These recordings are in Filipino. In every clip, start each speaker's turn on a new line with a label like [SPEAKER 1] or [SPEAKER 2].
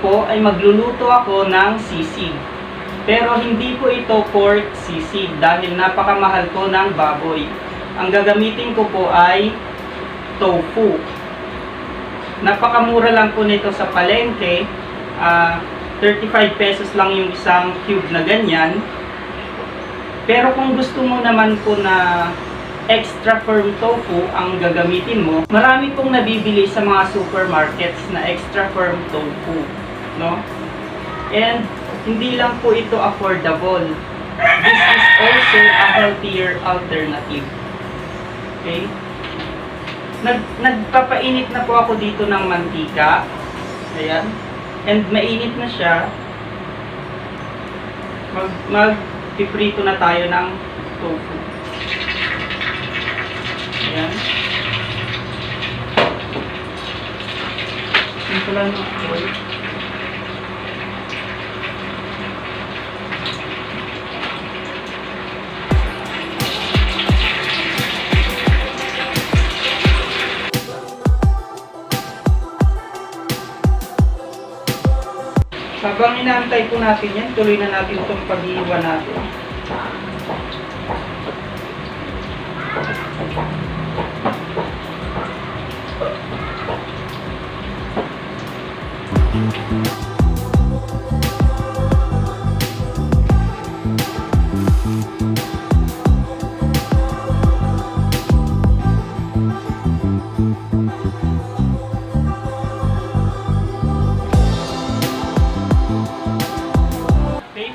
[SPEAKER 1] po ay magluluto ako ng sisig. Pero hindi po ito pork sisig dahil napakamahal po ng baboy. Ang gagamitin ko po ay tofu. Napakamura lang po nito sa palengke. 35 pesos lang yung isang cube na ganyan. Pero kung gusto mo naman po na extra firm tofu ang gagamitin mo, marami pong nabibili sa mga supermarkets na extra firm tofu, no? And hindi lang po ito affordable. This is also a healthier alternative. Okay? Nagpapainit na po ako dito ng mantika. Ayan. And mainit na siya. Magpiprito na tayo ng tofu. Ayan. Simple lang ng oil. Habang inaantay po natin yan, tuloy na natin itong pag-iiwan natin.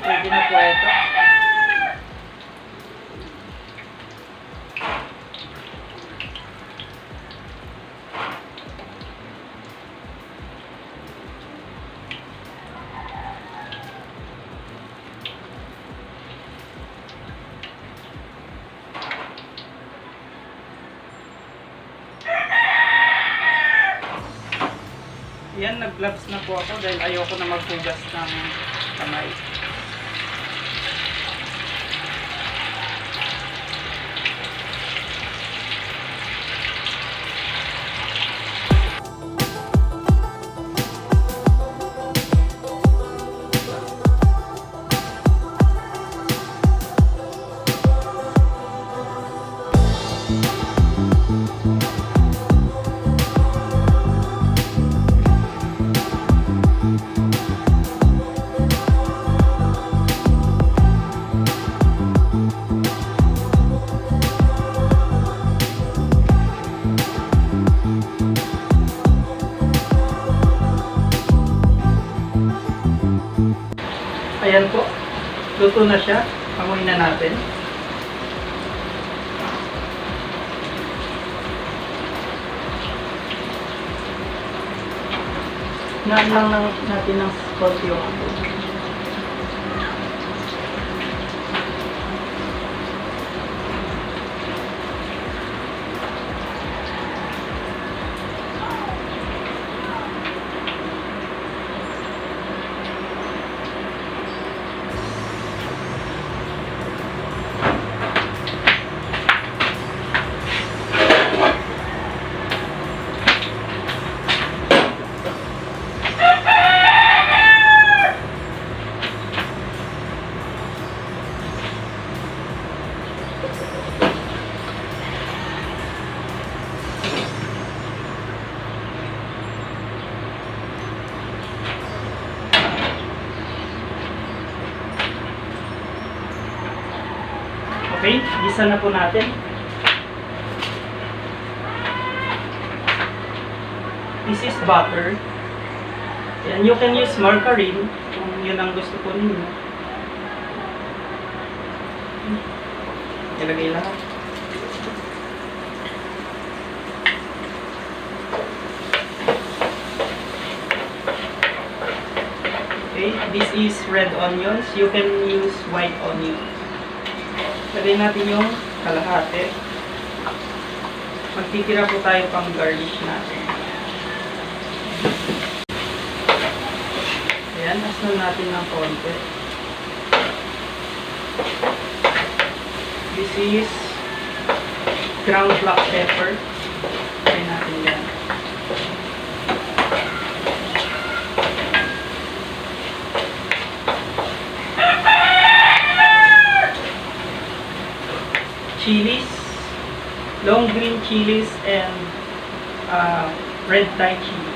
[SPEAKER 1] Pwede na po ito. Yan, nag-gloves na po ako dahil ayoko na maghugas ng kamay. Ayan po, luto na siya. Amoy na natin. Naan lang natin ng konti yung apo. Okay, gisa na po natin. This is butter. And you can use margarine kung yun ang gusto po ninyo. Ilagay lahat. Okay, this is red onions. You can use white onions. Lagay natin yung kalahati. Magtitira po tayo pang garnish natin. Ayan, asal natin ng konti. This is ground black pepper. Lagay natin yan. chillies, long green chillies, and red Thai chili.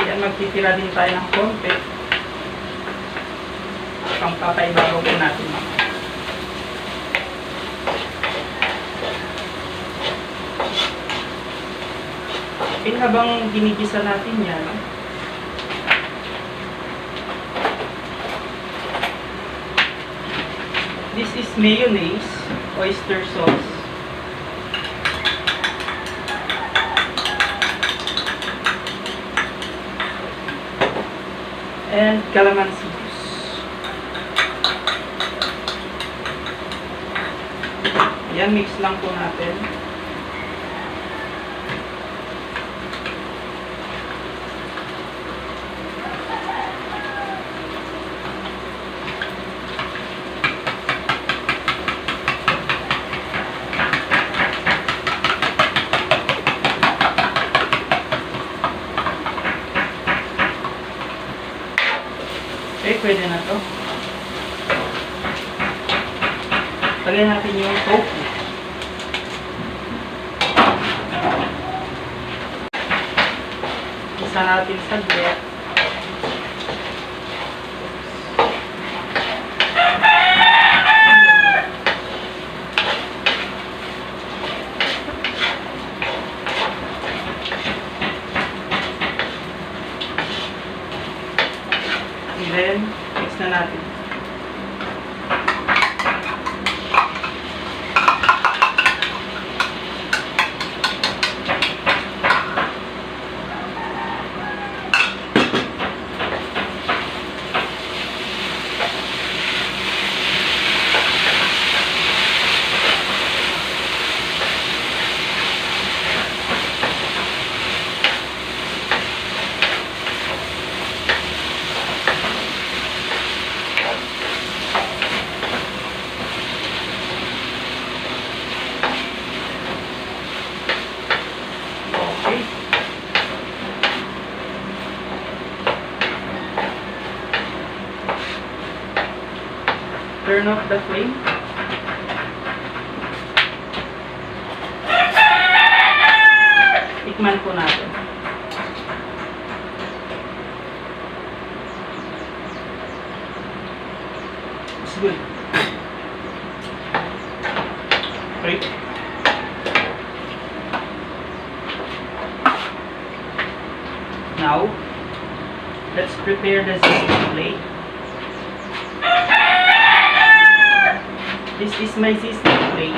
[SPEAKER 1] Yan, magtitira din tayo ng konti. Pang papaibabaw po natin mga. Habang ginigisa natin yan, this is mayonnaise, oyster sauce, and calamansi juice. Yan, mix lang po natin. Okay, pwede na to. Lagyan natin yung tofu. Isa natin saglit. And then, mix na natin. Turn off the flame. Tikman po natin. It's good. Okay. Now, let's prepare the sizzling plate. This is my sizzling plate.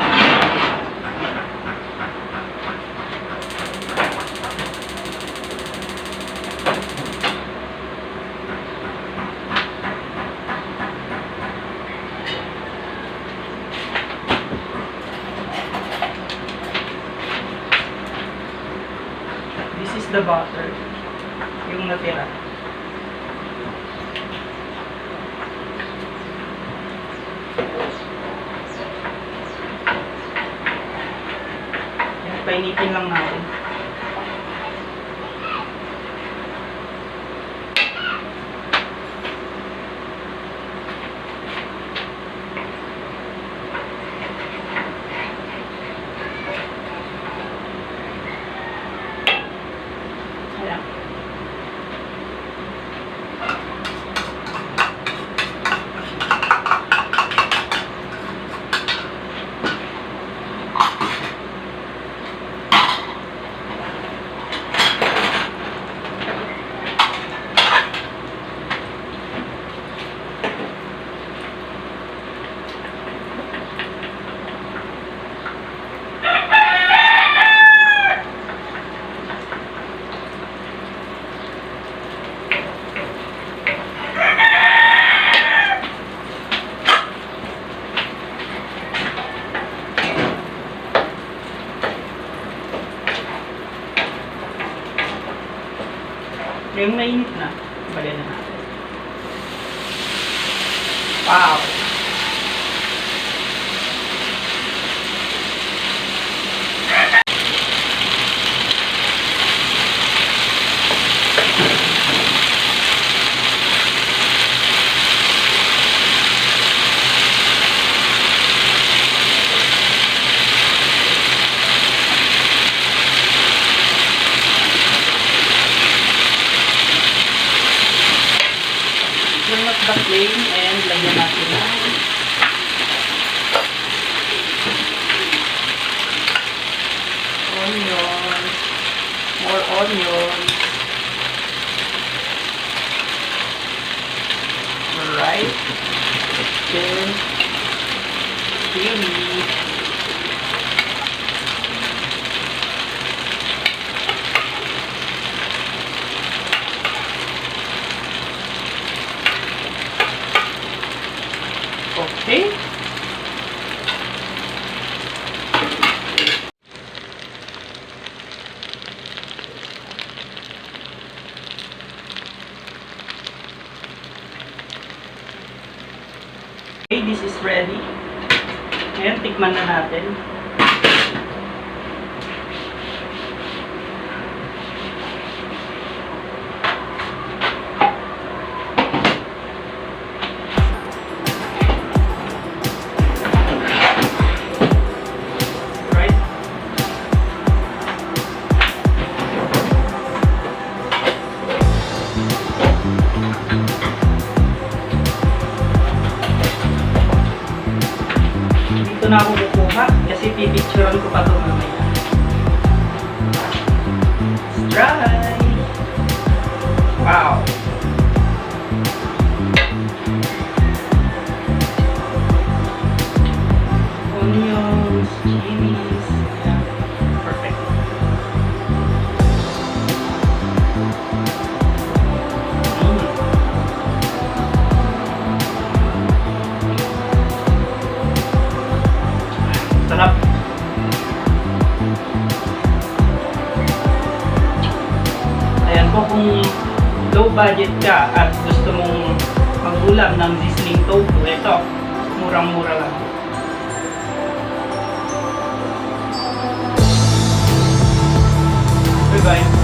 [SPEAKER 1] This is the butter, yung natira. Painitin lang natin. Ayan. Yung mainit na, balian na natin. Wow! the flame and lagyan natin ng onions, more onions. Alright, then chili. Okay. Okay, this is ready. Ngayon, tikman na natin. Right? Dito na ako kukuha kasi pipicturean ko pa ito mamaya. Let's try! Wow! Onions, chillies. Yeah. Perfect. Sarap. Ayan po, kung low budget ka at gusto mong mag-ulam ng sizzling tofu, ito, murang-mura lang. Bye-bye.